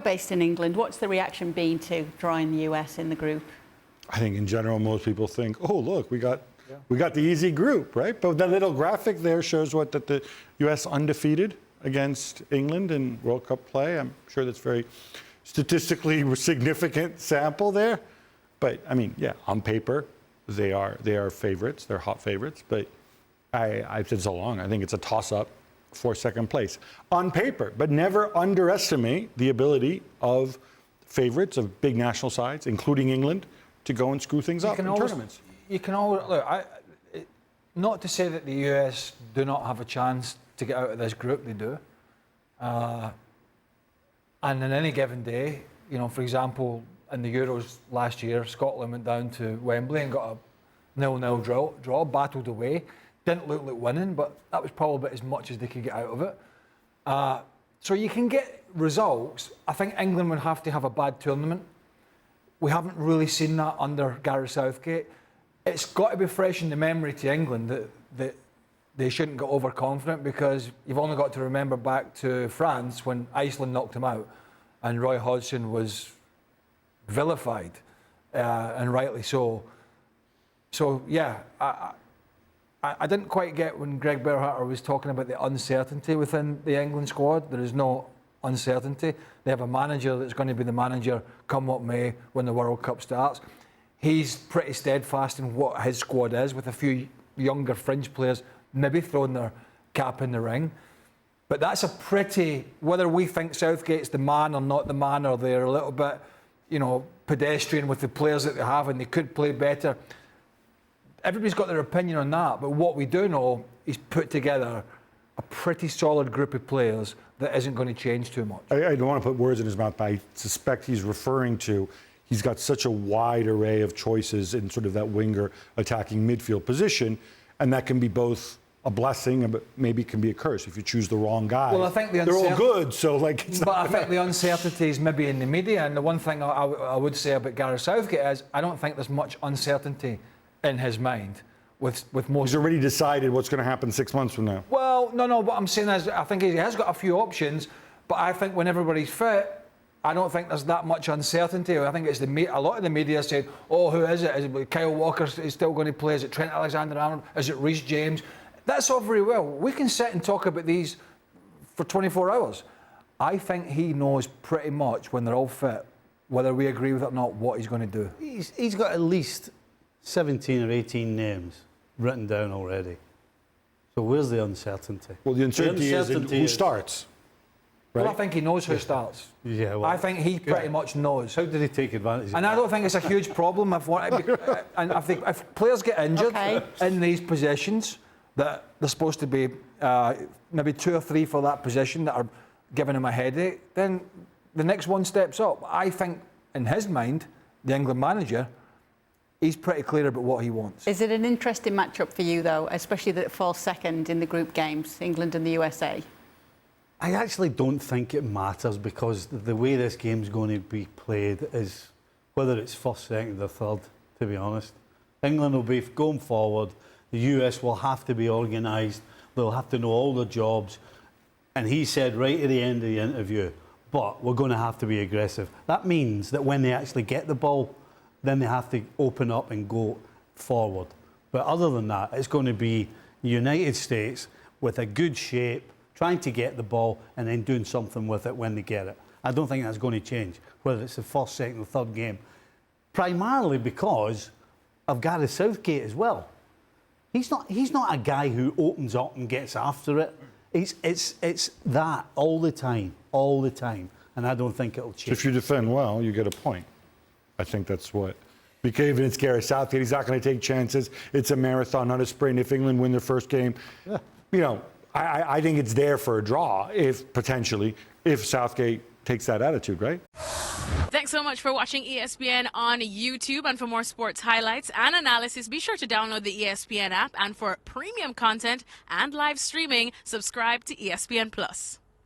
Based in England, what's the reaction been to drawing the US in the group? I think in general, most people think, oh, look, we got the easy group, right? But the little graphic there shows that the US undefeated against England in World Cup play. I'm sure that's very statistically significant sample there. But I mean, yeah, on paper, they are favorites. They're hot favorites. But I've said so long, I think it's a toss-up for second place on paper. But never underestimate the ability of favorites of big national sides, including England, to go and screw things up in tournaments. You can always look. Not to say that the US do not have a chance to get out of this group. They do. And on any given day, you know, for example, in the Euros last year, Scotland went down to Wembley and got a 0-0 draw, battled away. Didn't look like winning, but that was probably about as much as they could get out of it. So you can get results. I think England would have to have a bad tournament. We haven't really seen that under Gareth Southgate. It's got to be fresh in the memory to England that they shouldn't get overconfident, because you've only got to remember back to France when Iceland knocked them out and Roy Hodgson was vilified, and rightly so. So, yeah, I didn't quite get when Greg Berhalter was talking about the uncertainty within the England squad. There is no uncertainty. They have a manager that's going to be the manager come what may when the World Cup starts. He's pretty steadfast in what his squad is, with a few younger fringe players maybe throwing their cap in the ring. But that's a pretty, whether we think Southgate's the man or not the man, or they're a little bit, you know, pedestrian with the players that they have and they could play better. Everybody's got their opinion on that, but what we do know, he's put together a pretty solid group of players that isn't going to change too much. I don't want to put words in his mouth, but I suspect he's referring to, he's got such a wide array of choices in sort of that winger attacking midfield position, and that can be both a blessing, but maybe it can be a curse if you choose the wrong guy. Well, I think they're all good, so like. It's but I think the uncertainty is maybe in the media, and the one thing I would say about Gareth Southgate is I don't think there's much uncertainty in his mind with most. He's already decided what's going to happen 6 months from now. Well, no. What I'm saying is I think he has got a few options, but I think when everybody's fit, I don't think there's that much uncertainty. I think it's a lot of the media saying, "Oh, who is it? Is it Kyle Walker is still going to play? Is it Trent Alexander-Arnold? Is it Reece James?" That's all very well. We can sit and talk about these for 24 hours. I think he knows pretty much when they're all fit, whether we agree with it or not, what he's going to do. He's got at least 17 or 18 names written down already. So where's the uncertainty? Well, the uncertainty is who starts. Right? Well, I think he knows who starts. Yeah, well, I think he pretty much knows. How did he take advantage of that? And I don't think it's a huge problem if players get injured in these positions that they're supposed to be maybe 2 or 3 for that position that are giving him a headache, then the next one steps up. I think in his mind, the England manager, he's pretty clear about what he wants. Is it an interesting matchup for you, though, especially that it falls second in the group games, England and the USA? I actually don't think it matters, because the way this game's going to be played is whether it's first, second or third, to be honest. England will be going forward. The US will have to be organised. They'll have to know all their jobs. And he said right at the end of the interview, but we're going to have to be aggressive. That means that when they actually get the ball, then they have to open up and go forward. But other than that, it's going to be the United States with a good shape, trying to get the ball and then doing something with it when they get it. I don't think that's going to change, whether it's the first, second or third game. Primarily because of Gareth Southgate as well. He's not a guy who opens up and gets after it. It's that all the time, and I don't think it'll change. So if you defend well, you get a point. I think that's what. Because even it's Gareth Southgate, he's not going to take chances. It's a marathon, not a sprint. If England win their first game, you know, I think it's there for a draw, if Southgate takes that attitude, right? Thanks so much for watching ESPN on YouTube. And for more sports highlights and analysis, be sure to download the ESPN app. And for premium content and live streaming, subscribe to ESPN Plus.